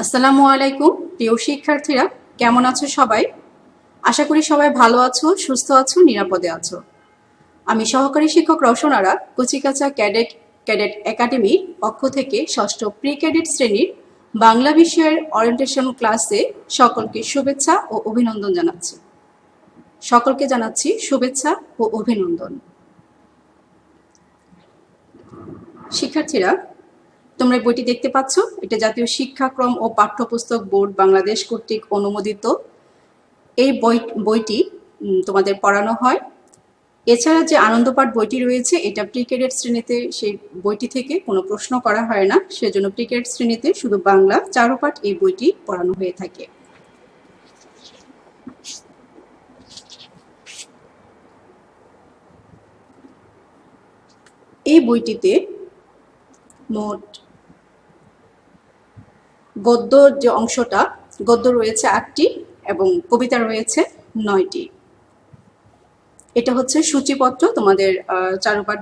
আসসালামু আলাইকুম প্রিয় শিক্ষার্থীরা, কেমন আছো সবাই? আশা করি সবাই ভালো আছো, সুস্থ আছো, নিরাপদে আছো। আমি সহকারী শিক্ষক রওশন আরা কচিকাঁচা ক্যাডেট একাডেমির পক্ষ থেকে ষষ্ঠ প্রি ক্যাডেট শ্রেণীর বাংলা বিষয়ের ওরিয়েন্টেশন ক্লাসে সকলকে শুভেচ্ছা ও অভিনন্দন জানাচ্ছি। সকলকে জানাচ্ছি শুভেচ্ছা ও অভিনন্দন। শিক্ষার্থীরা, তোমরা বইটি দেখতে পাচ্ছ, এটা জাতীয় শিক্ষাক্রম ও পাঠ্যপুস্তক বোর্ড বাংলাদেশ কর্তৃক অনুমোদিত। এই বইটি তোমাদের পড়ানো হয়। এছাড়া যে আনন্দপাঠ বইটি রয়েছে, এটা প্রি ক্যাডেট শ্রেণীতে সেই বইটি থেকে কোনো প্রশ্ন করা হয় না, সেজন্য প্রি ক্যাডেট শ্রেণীতে শুধু বাংলা চারুপাঠ এই বইটি পড়ানো হয়ে থাকে। এই বইটিতে মোট গদ্য যে অংশটা, গদ্য রয়েছে 8টি এবং কবিতা রয়েছে 9টি। এটা হচ্ছে সূচিপত্র তোমাদের চারুপাঠ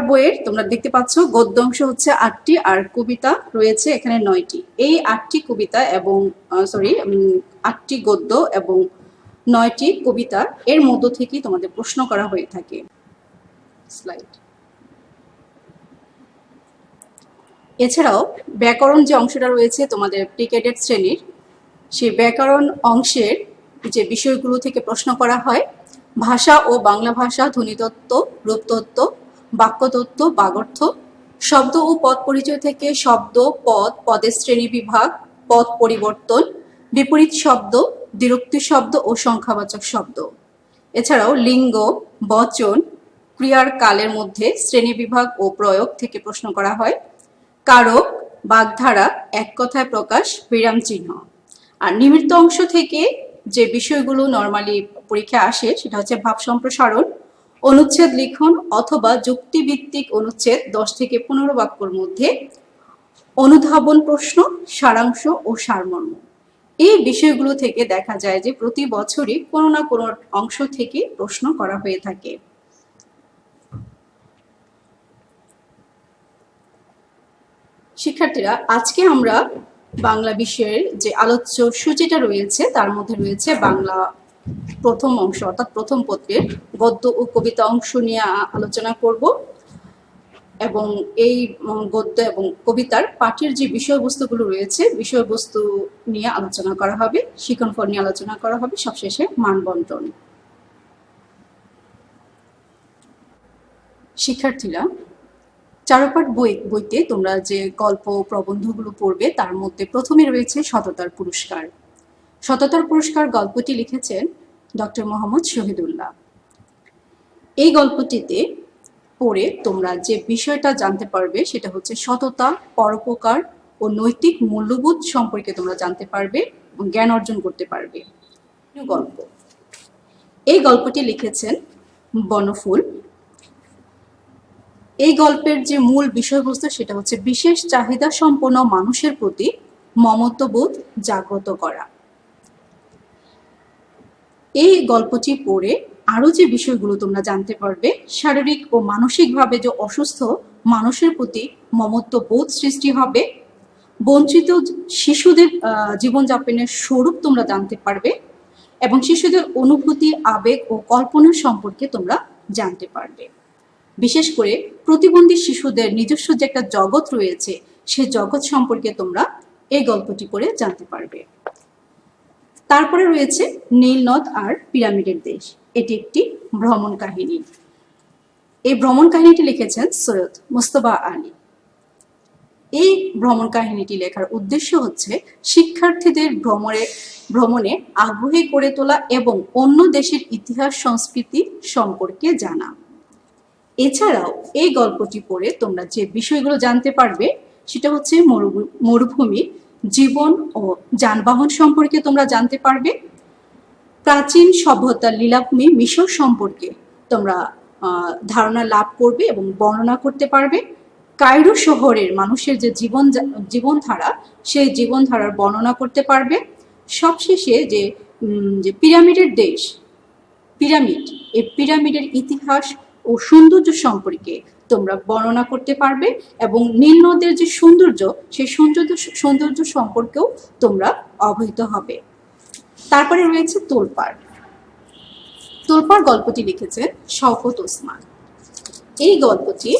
বইয়ের তোমরা দেখতে পাচ্ছ গদ্য অংশ হচ্ছে 8টি আর কবিতা রয়েছে এখানে 9টি। এই 8টি কবিতা এবং 8টি গদ্য এবং 9টি কবিতা এর মধ্য থেকেই তোমাদের প্রশ্ন করা হয়ে থাকে। স্লাইড। এছাড়াও ব্যাকরণ যে অংশটা রয়েছে তোমাদের প্রি ক্যাডেট শ্রেণীর, সেই ব্যাকরণ অংশের যে বিষয়গুলো থেকে প্রশ্ন করা হয়: ভাষা ও বাংলা ভাষা, ধ্বনিতত্ত্ব, রূপতত্ত্ব, বাক্যতত্ত্ব, বাগর্থ, শব্দ ও পদ পরিচয় থেকে শব্দ, পদ, পদের শ্রেণী বিভাগ, পদ পরিবর্তন, বিপরীত শব্দ, দ্বিরুক্তি শব্দ ও সংখ্যাবাচক শব্দ। এছাড়াও লিঙ্গ, বচন, ক্রিয়ার কালের মধ্যে শ্রেণী বিভাগ ও প্রয়োগ থেকে প্রশ্ন করা হয়। কারক, বাগধারা, এক কথায় প্রকাশ, বিরাম চিহ্ন। আর নিমিত্ত অংশ থেকে যে বিষয়গুলো নর্মালি পরীক্ষা আসে সেটা হচ্ছে ভাব সম্প্রসারণ, অনুচ্ছেদ লিখন অথবা যুক্তিভিত্তিক অনুচ্ছেদ 10 থেকে 15 বাক্যর মধ্যে, অনুধাবন প্রশ্ন, সারাংশ ও সারমর্ম। এই বিষয়গুলো থেকে দেখা যায় যে প্রতি বছরই কোনো না কোনো অংশ থেকে প্রশ্ন করা হয়ে থাকে। শিক্ষার্থীরা, আজকে আমরা বাংলা বিষয়ের যে আলোচ্য সূচিটা রয়েছে তার মধ্যে রয়েছে বাংলা প্রথম অংশ অর্থাৎ প্রথম পত্রের গদ্য ও কবিতা অংশ নিয়ে আলোচনা করব এবং এই গদ্য এবং কবিতার পাঠের যে বিষয়বস্তুগুলো রয়েছে বিষয়বস্তু নিয়ে আলোচনা করা হবে, শিক্ষণফল নিয়ে আলোচনা করা হবে, সবশেষে মানবন্টন। শিক্ষার্থীরা, চারুপাঠ বইতে তোমরা যে গল্প প্রবন্ধগুলো পড়বে তার মধ্যে প্রথমে রয়েছে সততার পুরস্কার। সততার পুরস্কার গল্পটি লিখেছেন ডক্টর মোহাম্মদ শহীদুল্লাহ। এই গল্পটিতে পড়ে তোমরা যে বিষয়টা জানতে পারবে সেটা হচ্ছে সততা, পরোপকার ও নৈতিক মূল্যবোধ সম্পর্কে তোমরা জানতে পারবে এবং জ্ঞান অর্জন করতে পারবে। গল্প, এই গল্পটি লিখেছেন বনফুল। এই গল্পের যে মূল বিষয়বস্তু সেটা হচ্ছে বিশেষ চাহিদা সম্পন্ন মানুষের প্রতি মমত্ববোধ জাগ্রত করা। এই গল্পটি পড়ে আরো যে বিষয়গুলো তোমরা জানতে পারবে, শারীরিক ও মানসিকভাবে যে অসুস্থ মানুষের প্রতি মমত্ববোধ সৃষ্টি হবে, বঞ্চিত শিশুদের জীবনযাপনের স্বরূপ তোমরা জানতে পারবে এবং শিশুদের অনুভূতি, আবেগ ও কল্পনা সম্পর্কে তোমরা জানতে পারবে। বিশেষ করে প্রতিবন্ধী শিশুদের নিজস্ব যে একটা জগৎ রয়েছে সেই জগৎ সম্পর্কে তোমরা এই গল্পটি পড়ে জানতে পারবে। তারপরে রয়েছে নীলনদ আর পিরামিডের দেশ। এটি একটি ভ্রমণ কাহিনী। এই ভ্রমণ কাহিনীটি লিখেছেন সৈয়দ মুস্তফা আলী। এই ভ্রমণ কাহিনীটি লেখার উদ্দেশ্য হচ্ছে শিক্ষার্থীদের ভ্রমণে আগ্রহী করে তোলা এবং অন্য দেশের ইতিহাস সংস্কৃতি সম্পর্কে জানা। এছাড়াও এই গল্পটি পড়ে তোমরা যে বিষয়গুলো জানতে পারবে সেটা হচ্ছে মরুভূমি, জীবন ও যানবাহন সম্পর্কে তোমরা জানতে পারবে। প্রাচীন সভ্যতার লীলাভূমি মিশর সম্পর্কে তোমরা ধারণা লাভ করবে এবং বর্ণনা করতে পারবে। কায়রো শহরের মানুষের যে জীবনধারা সেই জীবনধারার বর্ণনা করতে পারবে। সবশেষে যে পিরামিডের দেশ, এই পিরামিডের ইতিহাস ও সৌন্দর্য সম্পর্কে তোমরা বর্ণনা করতে পারবে এবং নীল নদের যে সৌন্দর্য সেই সৌন্দর্য সম্পর্কেও তোমরা অবহিত হবে। তারপরে রয়েছে তোলপাড়। তোলপাড় গল্পটি লিখেছেন শওকত ওসমান। এই গল্পটি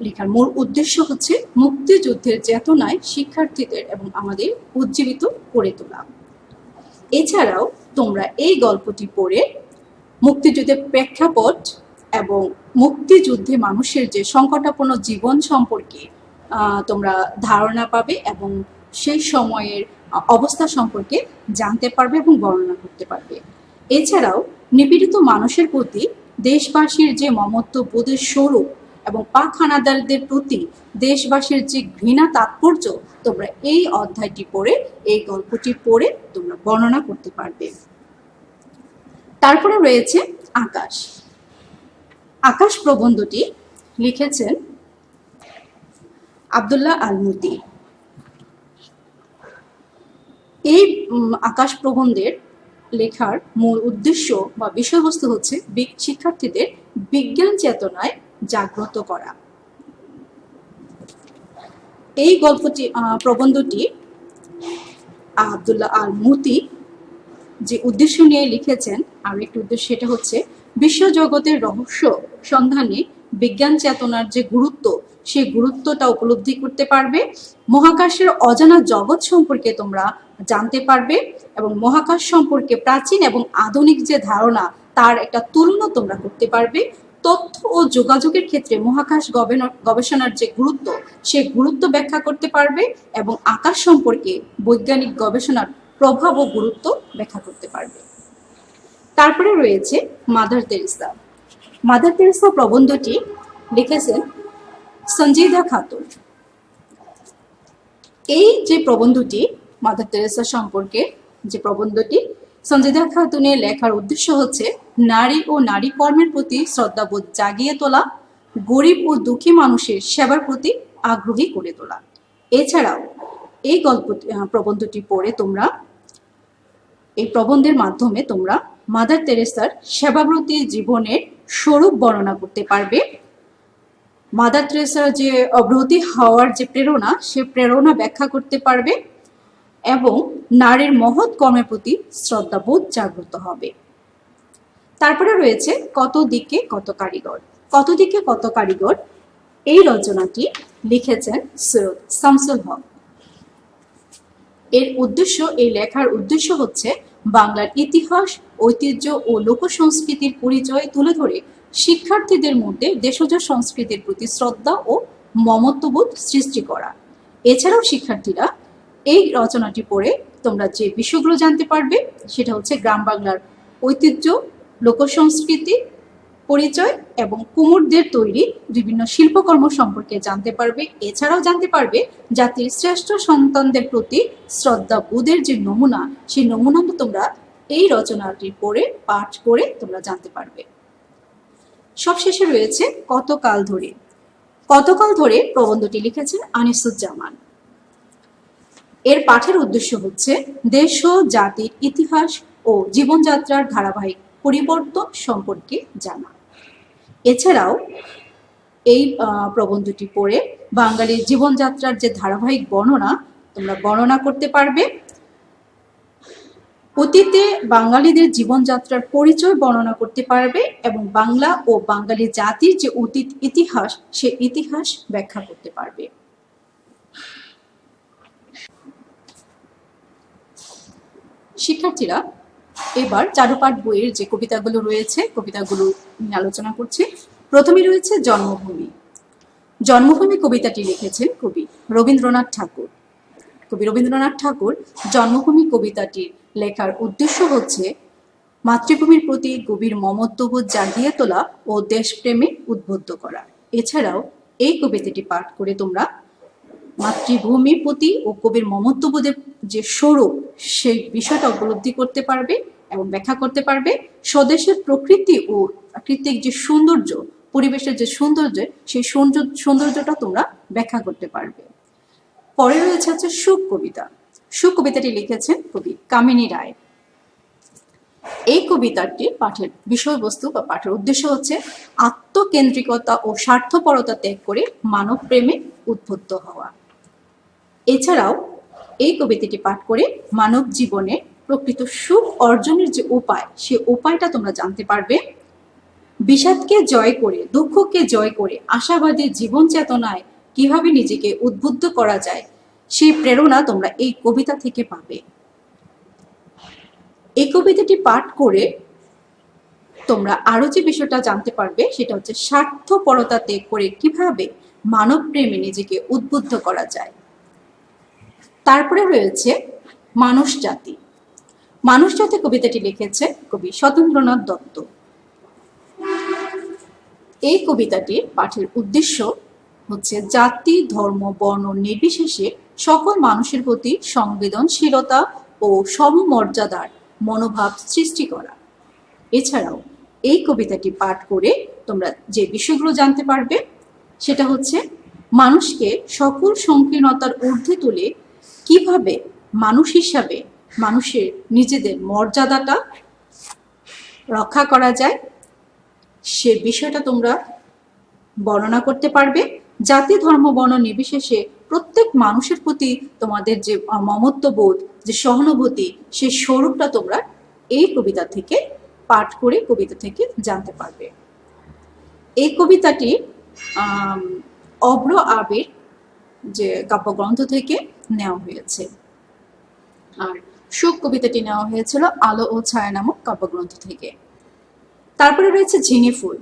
লেখার মূল উদ্দেশ্য হচ্ছে মুক্তিযুদ্ধের চেতনায় শিক্ষার্থীদের এবং আমাদের উজ্জীবিত করে তোলা। এছাড়াও তোমরা এই গল্পটি পড়ে মুক্তিযুদ্ধের প্রেক্ষাপট এবং মুক্তিযুদ্ধে মানুষের যে সংকটাপন্ন জীবন সম্পর্কে তোমরা ধারণা পাবে এবং সেই সময়ের অবস্থা সম্পর্কে জানতে পারবে এবং বর্ণনা করতে পারবে। এছাড়াও নিপীড়িত মানুষের প্রতি দেশবাসীর যে মমত্ব বোধের স্বরূপ এবং পাক হানাদারদের প্রতি দেশবাসীর যে ঘৃণা তাৎপর্য তোমরা এই অধ্যায়টি পড়ে, এই গল্পটি পড়ে তোমরা বর্ণনা করতে পারবে। তারপরে রয়েছে আকাশ। আকাশ প্রবন্ধটি লিখেছেন আব্দুল্লাহ আল মুতি। এই আকাশ প্রবন্ধের লেখার মূল উদ্দেশ্য বা বিষয়বস্তু হচ্ছে শিক্ষার্থীদের বিজ্ঞান চেতনায় জাগ্রত করা। এই প্রবন্ধটি আব্দুল্লাহ আল মুতি যে উদ্দেশ্য নিয়ে লিখেছেন, আর একটি উদ্দেশ্য সেটা হচ্ছে বিশ্বজগতের রহস্য সন্ধানে বিজ্ঞান চেতনার যে গুরুত্ব, সেই গুরুত্বটা উপলব্ধি করতে পারবে। মহাকাশের অজানা জগৎ সম্পর্কে তোমরা জানতে পারবে এবং মহাকাশ সম্পর্কে প্রাচীন এবং আধুনিক যে ধারণা তার একটা তুলনা তোমরা করতে পারবে। তথ্য ও যোগাযোগের ক্ষেত্রে মহাকাশ গবেষণার যে গুরুত্ব, সেই গুরুত্ব ব্যাখ্যা করতে পারবে এবং আকাশ সম্পর্কে বৈজ্ঞানিক গবেষণার প্রভাব ও গুরুত্ব ব্যাখ্যা করতে পারবে। তারপরে রয়েছে মাদার তেরেসা। মাদার তেরেসা প্রবন্ধটি লিখেছেন সঞ্জিদা খাতুন। এই যে প্রবন্ধটি মাদার তেরেসা সম্পর্কে যে প্রবন্ধটি, সঞ্জিদা খাতুনের লেখার উদ্দেশ্য হচ্ছে নারী ও নারী কর্মের প্রতি শ্রদ্ধাবোধ জাগিয়ে তোলা, গরিব ও দুঃখী মানুষের সেবার প্রতি আগ্রহী করে তোলা। এছাড়াও এই প্রবন্ধটি পড়ে তোমরা, এই প্রবন্ধের মাধ্যমে তোমরা মাদার তেরেসার সেবাব্রতী জীবনের স্বরূপ বর্ণনা করতে পারবে। মাদার তেরেসার যে ব্রতী হওয়ার যে প্রেরণা, সে প্রেরণা ব্যাখ্যা করতে পারবে এবং নারীর মহৎ কর্মের প্রতি শ্রদ্ধাবোধ জাগ্রত হবে। তারপরে রয়েছে কত দিকে কত কারিগর। কত দিকে কত কারিগর এই রচনাটি লিখেছেন সৈয়দ শামসুল হক। এর উদ্দেশ্য, এই লেখার উদ্দেশ্য হচ্ছে বাংলার ইতিহাস, ঐতিহ্য ও লোকসংস্কৃতির পরিচয় তুলে ধরে শিক্ষার্থীদের মধ্যে দেশজ সংস্কৃতির প্রতি শ্রদ্ধা ও মমত্ববোধ সৃষ্টি করা। এছাড়াও শিক্ষার্থীরা এই রচনাটি পড়ে তোমরা যে বিষয়গুলো জানতে পারবে সেটা হচ্ছে গ্রাম বাংলার ঐতিহ্য, লোকসংস্কৃতি, পরিচয় এবং কুমোরদের তৈরি বিভিন্ন শিল্পকর্ম সম্পর্কে জানতে পারবে। এছাড়াও জানতে পারবে জাতির শ্রেষ্ঠ সন্তানদের প্রতি শ্রদ্ধা বোধের যে নমুনা, সেই নমুনাটা তোমরা এই রচনাটি পড়ে পাঠ করে তোমরা জানতে পারবে। সবশেষে রয়েছে কতকাল ধরে। কতকাল ধরে প্রবন্ধটি লিখেছেন আনিসুজ্জামান। এর পাঠের উদ্দেশ্য হচ্ছে দেশ ও জাতির ইতিহাস ও জীবনযাত্রার ধারাবাহিক পরিবর্তন সম্পর্কে জানা। এছাড়াও এই প্রবন্ধটি পড়ে বাঙালির জীবনযাত্রার যে ধারাবাহিক বর্ণনা তোমরা বর্ণনা করতে পারবে। অতীতে বাঙালিদের জীবনযাত্রার পরিচয় বর্ণনা করতে পারবে এবং বাংলা ও বাঙালি জাতির যে অতীত ইতিহাস, সে ইতিহাস ব্যাখ্যা করতে পারবে। শিক্ষার্থীরা এবার চারুপাঠ বইয়ের যে কবিতাগুলো রয়েছে, কবিতাগুলো নিয়ে আলোচনা করছি। প্রথমে রয়েছে জন্মভূমি। জন্মভূমি কবিতাটি লিখেছেন কবি রবীন্দ্রনাথ ঠাকুর। কবি রবীন্দ্রনাথ ঠাকুর জন্মভূমি কবিতাটির লেখার উদ্দেশ্য হচ্ছে মাতৃভূমির প্রতি গভীর মমত্ববোধ জাগিয়ে তোলা ও দেশপ্রেমে উদ্বুদ্ধ করা। এছাড়াও এই কবিতাটি পাঠ করে তোমরা মাতৃভূমির প্রতি ও কবির মমত্ববোধের যে স্বরূপ, সেই বিষয়টা উপলব্ধি করতে পারবে এবং ব্যাখ্যা করতে পারবে। স্বদেশের প্রকৃতি ও প্রাকৃতিক যে সৌন্দর্য, পরিবেশের যে সৌন্দর্য, সেই সৌন্দর্যটা তোমরা ব্যাখ্যা করতে পারবে। পরে রয়েছে হচ্ছে সুখ কবিতা। সুখ কবিতাটি লিখেছেন কবি কামিনী রায়। এই কবিতাটির পাঠের বিষয়বস্তু বা পাঠের উদ্দেশ্য হচ্ছে আত্মকেন্দ্রিকতা ও স্বার্থপরতা ত্যাগ করে মানব প্রেমে উদ্বুদ্ধ হওয়া। এছাড়াও এই কবিতাটি পাঠ করে মানব জীবনে প্রকৃত সুখ অর্জনের যে উপায়, সে উপায়টা তোমরা জানতে পারবে। বিষাদকে জয় করে, দুঃখকে জয় করে আশাবাদী জীবন চেতনায় কিভাবে নিজেকে উদ্বুদ্ধ করা যায়, সেই প্রেরণা তোমরা এই কবিতা থেকে পাবে। এই কবিতাটি পাঠ করে তোমরা আরো যে বিষয়টা জানতে পারবে, সেটা হচ্ছে স্বার্থপরতা ত্যাগ করে কিভাবে মানব প্রেমে নিজেকে উদ্বুদ্ধ করা যায়। তারপরে রয়েছে মানুষ জাতি। মানুষ জাতি কবিতাটি লিখেছে কবি সতেন্দ্রনাথ দত্ত। এই কবিতাটি পাঠের উদ্দেশ্য হচ্ছে জাতি, ধর্ম, বর্ণ নির্বিশেষে সকল মানুষের প্রতি সংবেদনশীলতা ও সমমর্যাদার মনোভাব সৃষ্টি করা। এছাড়াও এই কবিতাটি পাঠ করে তোমরা যে বিষয়গুলো জানতে পারবে, সেটা হচ্ছে মানুষকে সকল সংকীর্ণতার ঊর্ধ্বে তুলে কিভাবে মানুষ হিসাবে মানুষের নিজেদের মর্যাদাটা রক্ষা করা যায়, সে বিষয়টা তোমরা বর্ণনা করতে পারবে। জাতি, ধর্ম, বর্ণ নির্বিশেষে প্রত্যেক মানুষের প্রতি তোমাদের যে মমত্ববোধ, যে সহানুভূতি, সেই স্বরূপটা তোমরা এই কবিতা থেকে পাঠ করে কবিতা থেকে জানতে পারবে। এই কবিতাটি অব্র আবির যে কাব্যগ্রন্থ থেকে নেওয়া হয়েছে, আর সুখ কবিতাটি নেওয়া হয়েছিল আলো ও ছায়া নামক কাব্যগ্রন্থ থেকে। তারপরে রয়েছে ঝিঙে ফুল।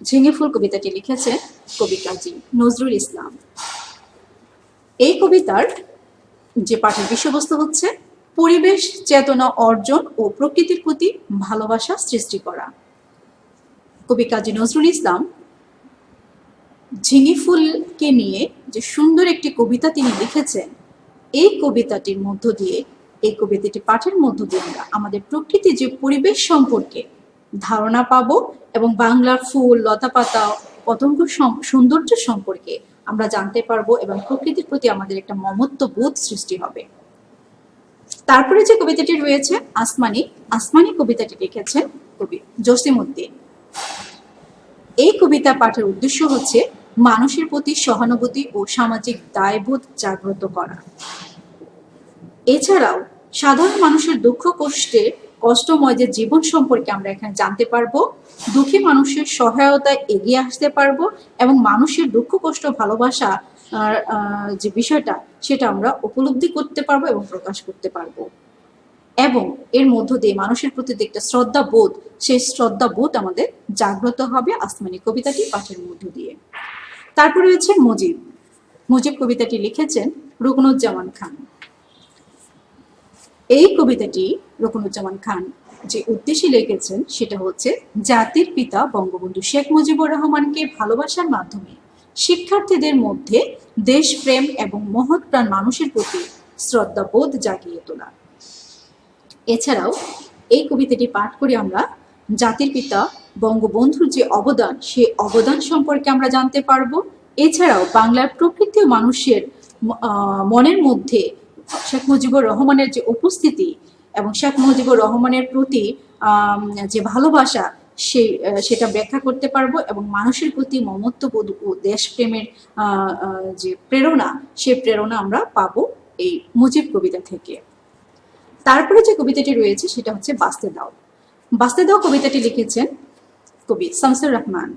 ঝিঙে ফুল কবিতাটি লিখেছে কবি কাজী নজরুল ইসলাম। এই কবিতার যে পাঠের বিষয়বস্তু হচ্ছে পরিবেশ চেতনা অর্জন ও প্রকৃতির প্রতি ভালোবাসা সৃষ্টি করা। কবি কাজী নজরুল ইসলাম ঝিঙে ফুলকে নিয়ে যে সুন্দর একটি কবিতা তিনি লিখেছেন, এই কবিতাটির মধ্য দিয়ে, এই কবিতাটি পাঠের মধ্য দিয়ে আমরা আমাদের প্রকৃতি যে পরিবেশ সম্পর্কে ধারণা পাবো এবং বাংলার ফুল, লতা পাতা, পতঙ্গ সৌন্দর্য সম্পর্কে আমরা জানতে পারবো এবং প্রকৃতির প্রতি আমাদের একটা মমত্ব বোধ সৃষ্টি হবে। তারপরে যে কবিতাটি রয়েছে আসমানি। আসমানি কবিতাটি লিখেছেন কবি জসিমউদ্দিন। এই কবিতা পাঠের উদ্দেশ্য হচ্ছে মানুষের প্রতি সহানুভূতি ও সামাজিক দায়বোধ জাগ্রত করা। এছাড়াও সাধারণ মানুষের দুঃখ কষ্টময় যে জীবন সম্পর্কে আমরা এখানে জানতে পারবো, দুঃখী মানুষের সহায়তায় এগিয়ে আসতে পারবো এবং মানুষের দুঃখ কষ্ট ভালোবাসা যে বিষয়টা, সেটা আমরা উপলব্ধি করতে পারবো এবং প্রকাশ করতে পারবো। এবং এর মধ্য দিয়ে মানুষের প্রতি একটা শ্রদ্ধা বোধ, সেই শ্রদ্ধা বোধ আমাদের জাগ্রত হবে আসমানি কবিতাটি পাঠের মধ্য দিয়ে। তারপরে রয়েছে মুজিব। মুজিব কবিতাটি লিখেছেন রুকনুজ্জামান খান। এই কবিতাটি রুকনুজ্জামান খান যে উদ্দেশ্যে লিখেছেন, সেটা হচ্ছে জাতির পিতা বঙ্গবন্ধু শেখ মুজিবুর রহমানকে ভালোবাসার মাধ্যমে শিক্ষার্থীদের মধ্যে দেশপ্রেম এবং মহৎ প্রাণ মানুষের প্রতি শ্রদ্ধাবোধ জাগিয়ে তোলা। এছাড়াও এই কবিতাটি পাঠ করে আমরা জাতির পিতা বঙ্গবন্ধুর যে অবদান, সেই অবদান সম্পর্কে আমরা জানতে পারবো। এছাড়াও বাংলার প্রকৃতি মানুষের মনের মধ্যে শেখ মুজিবুর রহমানের যে উপস্থিতি এবং শেখ মুজিবুর রহমানের প্রতি যে ভালোবাসা, সেটা ব্যাখ্যা করতে পারবো এবং মানুষের প্রতি মমত্ববোধ ও দেশপ্রেমের যে প্রেরণা, সেই প্রেরণা আমরা পাবো এই মুজিব কবিতা থেকে। তারপরে যে কবিতাটি রয়েছে সেটা হচ্ছে বাঁচতে দাও। বাঁচতে দাও কবিতাটি লিখেছেন কবি শামসুর রহমান।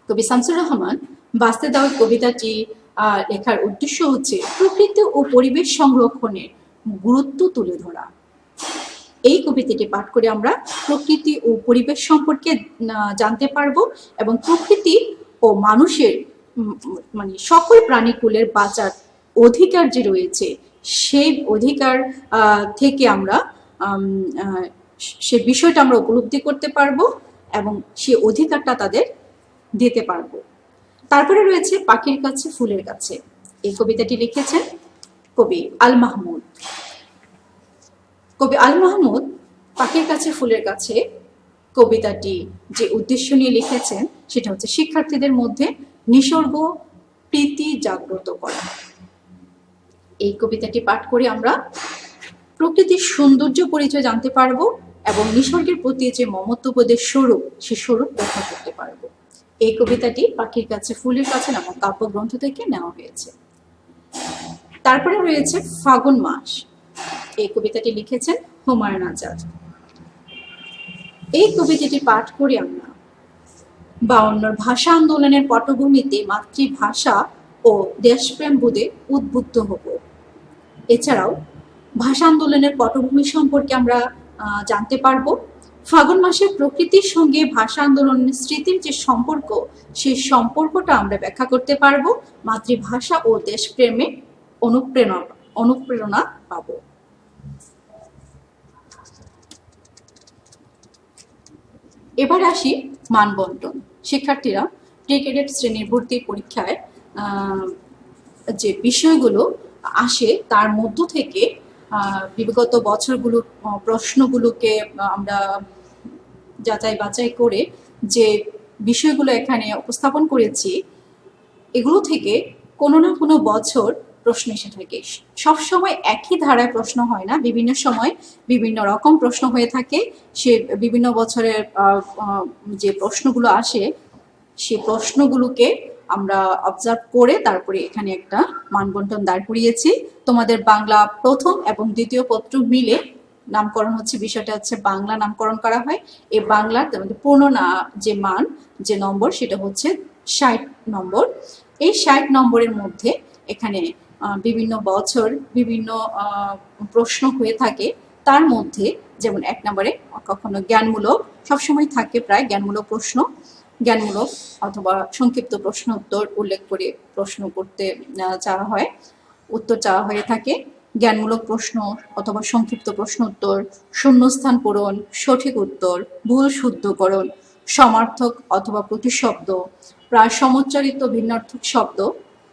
কবি শামসুর রহমান বাঁচতে দাও কবিতাটি লেখার উদ্দেশ্য হচ্ছে প্রকৃতি ও পরিবেশ সংরক্ষণের গুরুত্ব তুলে ধরা। এই কবিতাটি পাঠ করে আমরা প্রকৃতি ও পরিবেশ সম্পর্কে জানতে পারবো এবং প্রকৃতি ও মানুষের মানে সকল প্রাণীকুলের বাঁচার অধিকার যে রয়েছে, সেই অধিকার থেকে আমরা সে বিষয়টা আমরা উপলব্ধি করতে পারবো এবং সে অধিকারটা তাদের দিতে পারবো। তারপরে রয়েছে পাখির কাছে ফুলের কাছে। এই কবিতাটি লিখেছেন কবি আল মাহমুদ। কবি আল মাহমুদ পাখির কাছে ফুলের কাছে কবিতাটি যে উদ্দেশ্য নিয়ে লিখেছেন, সেটা হচ্ছে শিক্ষার্থীদের মধ্যে নিসর্গ প্রীতি জাগ্রত করা। এই কবিতাটি পাঠ করে আমরা প্রকৃতির সৌন্দর্য পরিচয় জানতে পারবো এবং নিসর্গের প্রতি যে মমত্ববোধের স্বরূপ, সে স্বরূপ ব্যাখ্যা করতে পারবো। এই কবিতাটি পাখির কাছে ফুলের কাছে নামক কাব্যগ্রন্থ থেকে নেওয়া হয়েছে। তারপরে রয়েছে ফাগুন মাস। এই কবিতাটি লিখেছেন হুমায়ুন আজাদ। এই কবিতাটি পাঠ করি আমরা। 52 ভাষা আন্দোলনের পটভূমিতে মাতৃভাষা ও দেশপ্রেম বোধে উদ্বুদ্ধ হব। এছাড়াও ভাষা আন্দোলনের পটভূমি সম্পর্কে আমরা জানতে পারবো। ফাগুন মাসে প্রকৃতির সঙ্গে ভাষা আন্দোলনের স্মৃতির যে সম্পর্ক, সেই সম্পর্কটা আমরা ব্যাখ্যা করতে পারবো। মাতৃভাষা ও দেশপ্রেমে অনুপ্রেরণা পাবো। এবার আসি মানবন্টন। শিক্ষার্থীরা প্রি-ক্যাডেট শ্রেণীর ভর্তি পরীক্ষায় যে বিষয়গুলো আসে তার মধ্য থেকে বিগত বছরগুলোর প্রশ্নগুলোকে আমরা যাচাই বাছাই করে যে বিষয়গুলো এখানে উপস্থাপন করেছি, এগুলো থেকে কোনো না কোনো বছর প্রশ্ন এসে থাকে। সবসময় একই ধারায় প্রশ্ন হয় না, বিভিন্ন সময় বিভিন্ন রকম প্রশ্ন হয়ে থাকে। সে বিভিন্ন বছরের যে প্রশ্নগুলো আসে, সে প্রশ্নগুলোকে আমরা অবজার্ভ করে তারপরে এখানে একটা মানবন্টন দাঁড় করিয়েছি। তোমাদের বাংলা প্রথম এবং দ্বিতীয় পত্র মিলে নামকরণ হচ্ছে, বিষয়টা হচ্ছে বাংলা নামকরণ করা হয়। এই বাংলার তোমাদের পূর্ণ যে মান, যে নম্বর, সেটা হচ্ছে 60 নম্বর। এই 60 নম্বরের মধ্যে এখানে বিভিন্ন বছর বিভিন্ন প্রশ্ন হয়ে থাকে। তার মধ্যে যেমন 1 নম্বরে কখনো জ্ঞানমূলক, সবসময় থাকে প্রায় জ্ঞানমূলক প্রশ্ন, জ্ঞানমূলক অথবা সংক্ষিপ্ত প্রশ্ন উত্তর উল্লেখ করে প্রশ্ন করতে চাওয়া হয়, উত্তর চাওয়া হয়ে থাকে। জ্ঞানমূলক প্রশ্ন অথবা সংক্ষিপ্ত প্রশ্ন উত্তর, শূন্যস্থান পূরণ, সঠিক উত্তর, ভুল শুদ্ধকরণ, সমার্থক অথবা প্রতিশব্দ, প্রায় সমুচ্চারিত ভিন্নার্থক শব্দ,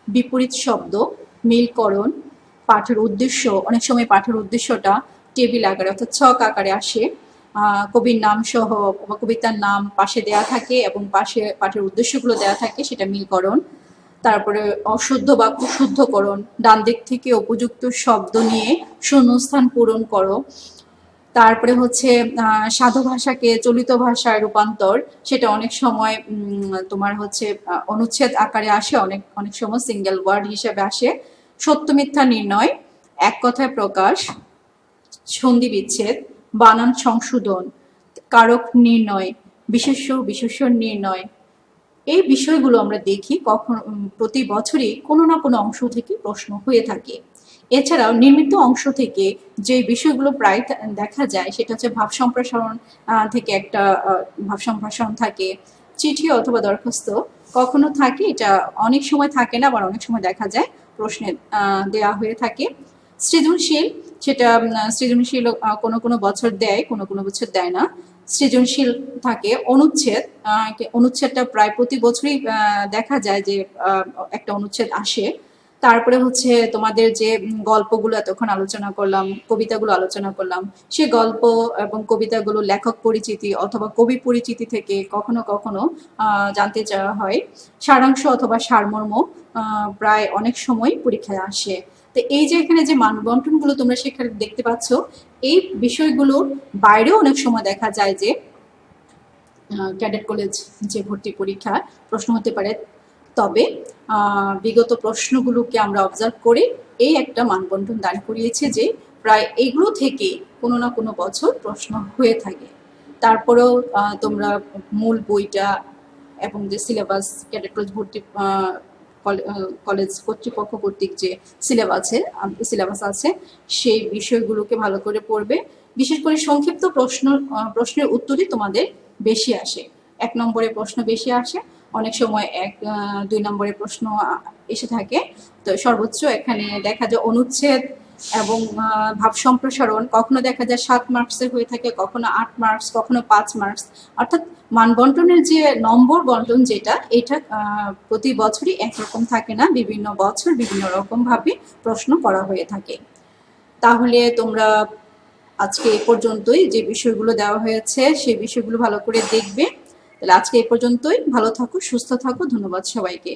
বিপরীত শব্দ, মিলকরণ, পাঠের উদ্দেশ্য। অনেক সময় পাঠের উদ্দেশ্যটা টেবিল আকারে অর্থাৎ ছক আকারে আসে। কবির নাম সহ বা কবিতার নাম পাশে দেয়া থাকে এবং পাশে পাঠের উদ্দেশ্যগুলো দেয়া থাকে, সেটা মিলকরণ। তারপরে অশুদ্ধ বাক্য শুদ্ধকরণ, ডান দিক থেকে উপযুক্ত শব্দ নিয়ে শূন্যস্থান পূরণ করো। তারপরে হচ্ছে সাধু ভাষাকে চলিত ভাষায় রূপান্তর, সেটা অনেক সময় তোমার হচ্ছে অনুচ্ছেদ আকারে আসে, অনেক সময় সিঙ্গেল ওয়ার্ড হিসেবে আসে। সত্য মিথ্যা নির্ণয়, এক কথায় প্রকাশ, সন্ধি বিচ্ছেদ, বানান সংশোধন, কারক নির্ণয়, বিশেষ্য নির্ণয়। এই বিষয়গুলো আমরা দেখি প্রতি বছরই কোনো না কোনো অংশ থেকে প্রশ্ন হয়ে থাকে। এছাড়াও নির্মিত অংশ থেকে যে বিষয়গুলো প্রায় দেখা যায়, সেটা হচ্ছে ভাব সম্প্রসারণ থেকে একটা ভাব সম্প্রসারণ থাকে। চিঠি অথবা দরখাস্ত কখনো থাকে, এটা অনেক সময় থাকে না, আবার অনেক সময় দেখা যায় প্রশ্নে দেয়া হয়ে থাকে। সৃজনশীল, সেটা সৃজনশীল কোনো বছর দেয়, কোনো বছর দেয় না। সৃজনশীল থাকে। অনুচ্ছেদটা প্রায় প্রতি বছরই দেখা যায় যে একটা অনুচ্ছেদ আসে। তারপরে হচ্ছে তোমাদের যে গল্পগুলো এতক্ষণ আলোচনা করলাম, কবিতাগুলো আলোচনা করলাম, সে গল্প এবং কবিতাগুলো লেখক পরিচিতি অথবা কবি পরিচিতি থেকে কখনো কখনো জানতে চাওয়া হয়। সারাংশ অথবা সারমর্ম প্রায় অনেক সময় পরীক্ষায় আসে। তো এই যে এখানে যে মানবন্টনগুলো তোমরা সেখানে দেখতে পাচ্ছ, এই বিষয়গুলোর বাইরেও অনেক সময় দেখা যায় যে ক্যাডেট কলেজ যে ভর্তি পরীক্ষা প্রশ্ন হতে পারে। তবে বিগত প্রশ্নগুলোকে আমরা অবজার্ভ করে এই একটা মানবন্টন দাঁড় করিয়েছে যে প্রায় এগুলো থেকে কোনো না কোনো বছর প্রশ্ন হয়ে থাকে। তারপরেও তোমরা মূল বইটা এবং যে সিলেবাস, ক্যাডেট কলেজ ভর্তি কলেজ কর্তৃপক্ষ কর্তৃক যে সিলেবাস আছে, সেই বিষয়গুলোকে ভালো করে পড়বে। বিশেষ করে সংক্ষিপ্ত প্রশ্নের উত্তরই তোমাদের বেশি আসে। 1 নম্বরের প্রশ্ন বেশি আসে, অনেক সময় 2 নম্বরের প্রশ্ন এসে থাকে। তো সর্বোচ্চ এখানে দেখা যায় অনুচ্ছেদ এবং ভাব সম্প্রসারণ কখনো দেখা যায় 7 মার্কসের হয়ে থাকে, কখনো 8 মার্কস, কখনো 5 মার্কস। অর্থাৎ মানবন্টনের যে নম্বর বন্টন যেটা, এটা প্রতি বছরই একরকম থাকে না, বিভিন্ন বছর বিভিন্ন রকম ভাবে প্রশ্ন করা হয়ে থাকে। তাহলে তোমরা আজকে এই পর্যন্তই, যে বিষয়গুলো দেওয়া হয়েছে সেই বিষয়গুলো ভালো করে দেখবে। তাহলে আজকে এই পর্যন্তই। ভালো থাকো, সুস্থ থাকো। ধন্যবাদ সবাইকে।